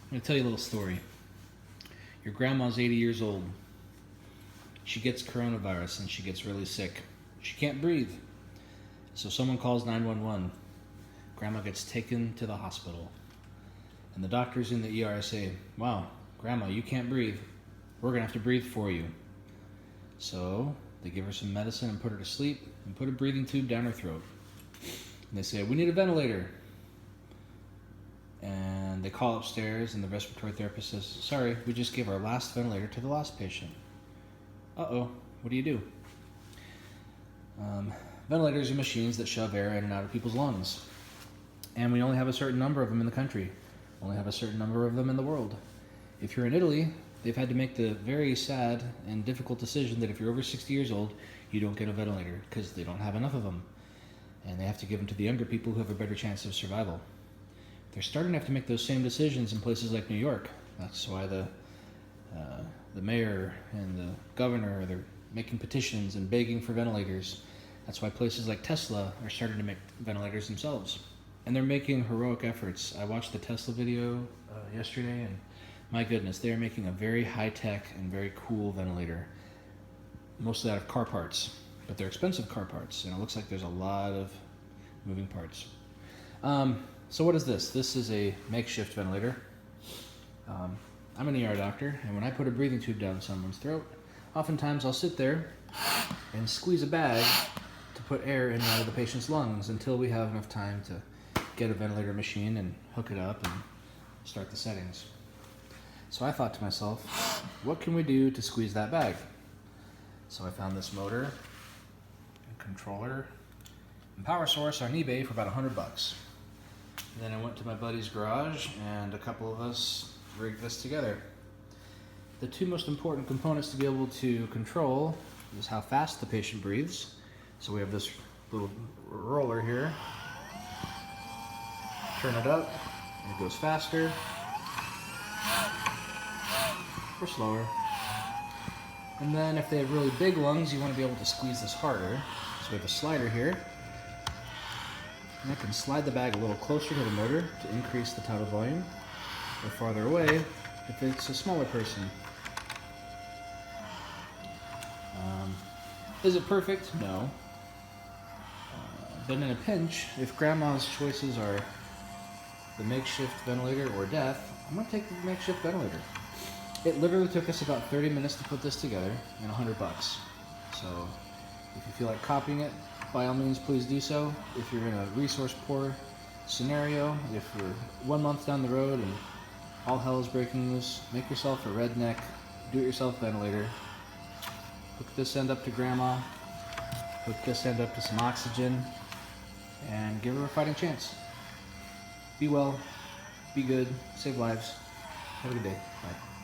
I'm going to tell you a little story. Your grandma's 80 years old. She gets coronavirus and she gets really sick. She can't breathe. So someone calls 911. Grandma gets taken to the hospital. And the doctors in the ER say, "Wow, Grandma, you can't breathe. We're going to have to breathe for you." So they give her some medicine and put her to sleep and put a breathing tube down her throat. And they say, "We need a ventilator." And they call upstairs and the respiratory therapist says, "Sorry, we just gave our last ventilator to the last patient." Uh-oh, what do you do? Ventilators are machines that shove air in and out of people's lungs. And we only have a certain number of them in the country. Only have a certain number of them in the world. If you're in Italy, they've had to make the very sad and difficult decision that if you're over 60 years old, you don't get a ventilator because they don't have enough of them. And they have to give them to the younger people who have a better chance of survival. They're starting to have to make those same decisions in places like New York. That's why the mayor and the governor, they're making petitions and begging for ventilators. That's why places like Tesla are starting to make ventilators themselves. And they're making heroic efforts. I watched the Tesla video yesterday, and my goodness, they're making a very high-tech and very cool ventilator, mostly out of car parts, but they're expensive car parts, and it looks like there's a lot of moving parts. So what is this? This is a makeshift ventilator. I'm an ER doctor, and when I put a breathing tube down someone's throat, oftentimes I'll sit there and squeeze a bag to put air in and out of the patient's lungs until we have enough time to get a ventilator machine and hook it up and start the settings. So I thought to myself, what can we do to squeeze that bag? So I found this motor and controller and power source on eBay for about $100. And then I went to my buddy's garage and a couple of us rigged this together. The two most important components to be able to control is how fast the patient breathes. So we have this little roller here. Turn it up, and it goes faster or slower. And then if they have really big lungs, you want to be able to squeeze this harder. So we have a slider here. And I can slide the bag a little closer to the motor to increase the tidal volume, or farther away if it's a smaller person. Is it perfect? No. But in a pinch, if Grandma's choices are the makeshift ventilator or death, I'm going to take the makeshift ventilator. It literally took us about 30 minutes to put this together and $100. So if you feel like copying it, by all means, please do so. If you're in a resource-poor scenario, if you're 1 month down the road and all hell is breaking loose, make yourself a redneck, do-it-yourself ventilator. Hook this end up to Grandma, hook this end up to some oxygen, and give her a fighting chance. Be well, be good, save lives. Have a good day. Bye.